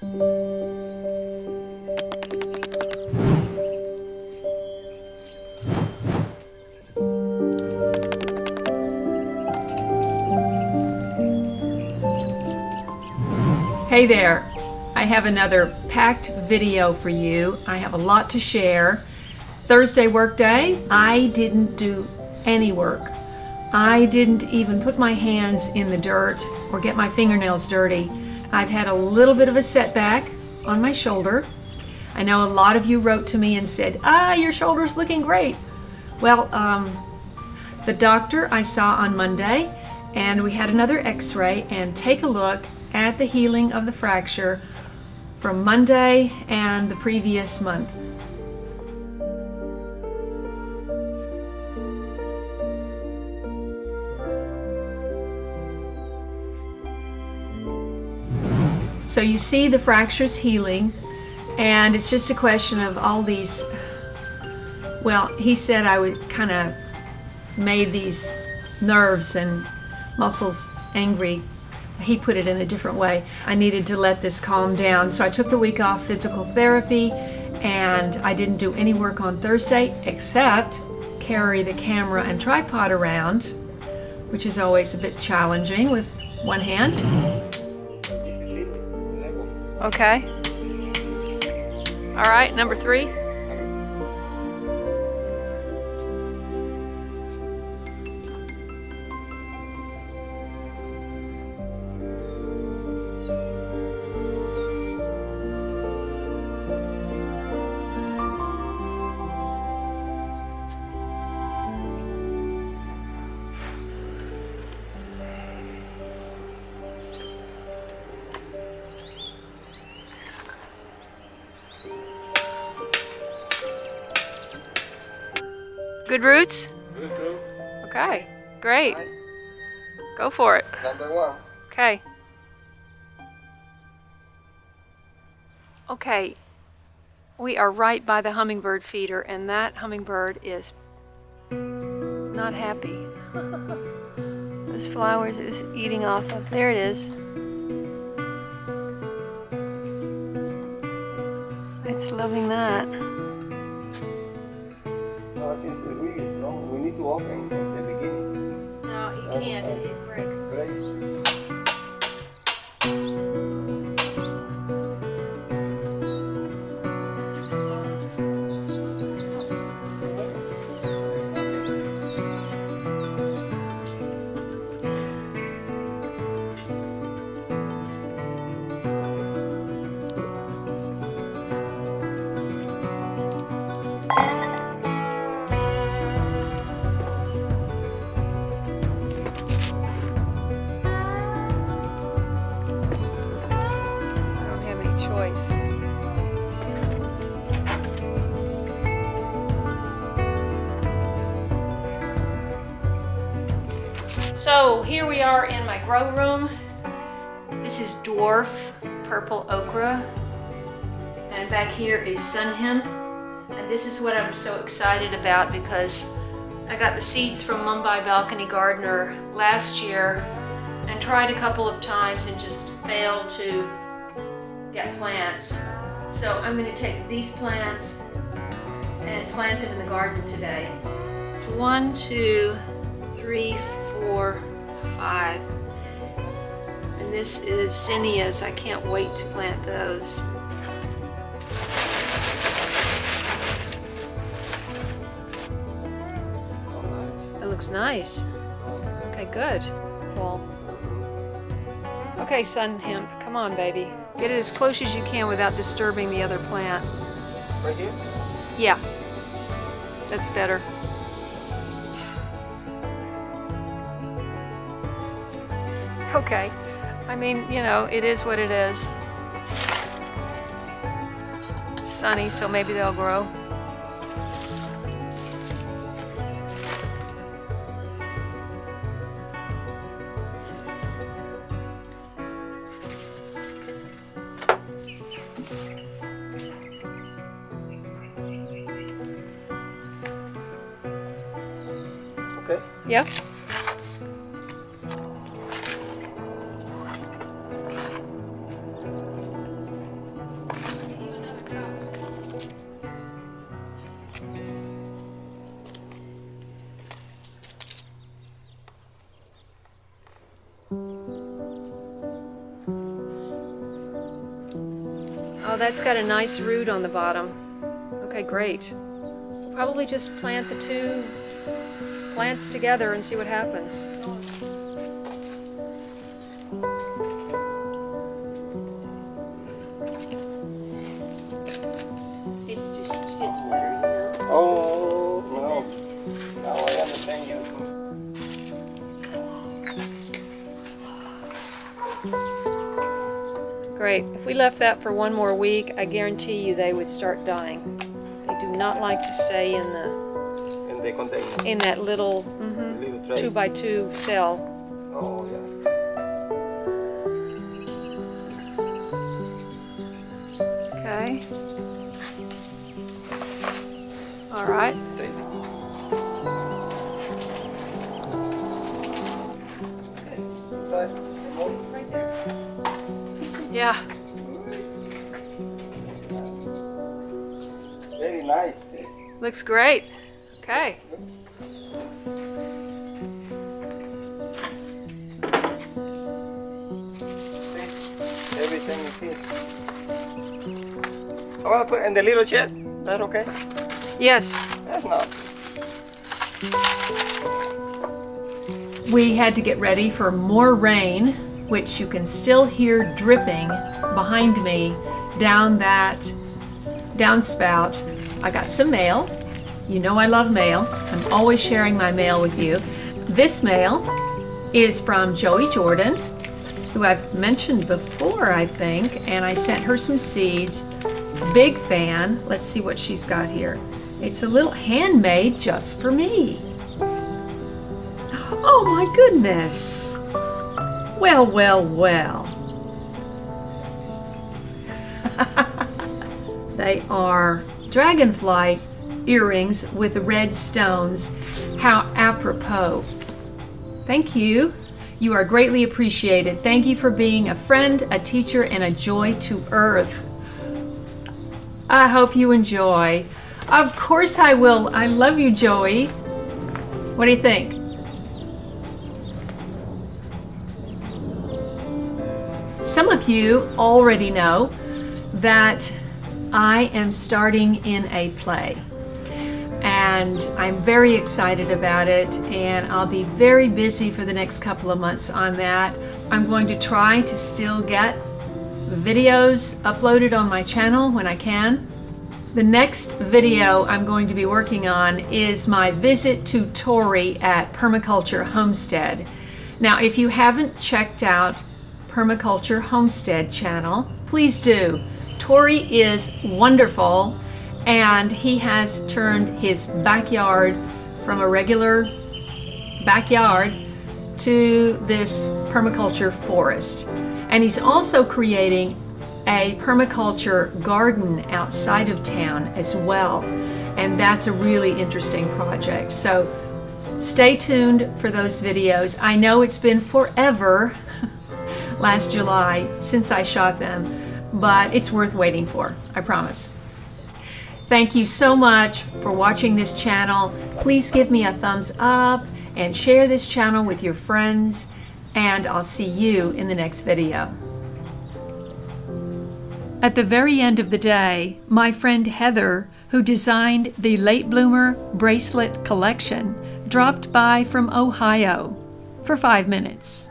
Hey there, I have another packed video for you. I have a lot to share. Thursday Workday, I didn't do any work. I didn't even put my hands in the dirt or get my fingernails dirty. I've had a little bit of a setback on my shoulder. I know a lot of you wrote to me and said, your shoulder's looking great. Well, the doctor I saw on Monday, and we had another x-ray, and take a look at the healing of the fracture from Monday and the previous month. So you see the fracture's healing, and it's just a question of all these, well, he said I would kind of made these nerves and muscles angry. He put it in a different way. I needed to let this calm down. So I took the week off physical therapy, and I didn't do any work on Thursday except carry the camera and tripod around, which is always a bit challenging with one hand. Okay. All right, number 3. Good roots? Good root. Okay, great. Nice. Go for it. Number 1. Okay. Okay, we are right by the hummingbird feeder, and that hummingbird is not happy. Those flowers it was eating off of. There it is. It's loving that. It's really strong. We need to open at the beginning. No, you can't. It breaks. So here we are in my grow room. This is dwarf purple okra, and back here is sun hemp. And this is what I'm so excited about because I got the seeds from Mumbai Balcony Gardener last year and tried a couple of times and just failed to get plants. So I'm going to take these plants and plant them in the garden today. It's 1, 2, 3, 4, 5. And this is zinnias. I can't wait to plant those. It looks nice. Okay, good. Well, okay, sun hemp, come on, baby. Get it as close as you can without disturbing the other plant. Right here? Yeah, that's better. Okay, I mean, you know, it is what it is. It's sunny, so maybe they'll grow. Okay. Yep. that's got a nice root on the bottom. Okay, great. Probably just plant the two plants together and see what happens. It just fits better, you know. Oh, no. Now I understand you. Great. If we left that for one more week, I guarantee you they would start dying. They do not like to stay in the container. In that little, Little tray. 2x2 cell. Oh, yes. Okay. All right. Right there. Yeah. Very nice. This. Looks great. Okay. Everything is here. I want to put in the little shed. Is that okay? Yes. That's not. We had to get ready for more rain, which you can still hear dripping behind me down that downspout. I got some mail. You know I love mail. I'm always sharing my mail with you. This mail is from Joey Jordan, who I've mentioned before, I think, and I sent her some seeds. Big fan. Let's see what she's got here. It's a little handmade just for me. Oh my goodness. Well, well, well. They are dragonfly earrings with red stones. How apropos. Thank you. You are greatly appreciated. Thank you for being a friend, a teacher, and a joy to earth. I hope you enjoy. Of course I will. I love you, Joey. What do you think? Some of you already know that I am starting in a play, and I'm very excited about it, and I'll be very busy for the next couple of months on that. I'm going to try to still get videos uploaded on my channel when I can. The next video I'm going to be working on is my visit to Tori at Permaculture Homestead. Now, if you haven't checked out Permaculture Homestead channel, please do. Tori is wonderful, and he has turned his backyard from a regular backyard to this permaculture forest. And he's also creating a permaculture garden outside of town as well. And that's a really interesting project. So stay tuned for those videos. I know it's been forever, last July, since I shot them, but it's worth waiting for, I promise. Thank you so much for watching this channel. Please give me a thumbs up and share this channel with your friends, and I'll see you in the next video. At the very end of the day, my friend Heather, who designed the Late Bloomer Bracelet Collection, dropped by from Ohio for 5 minutes.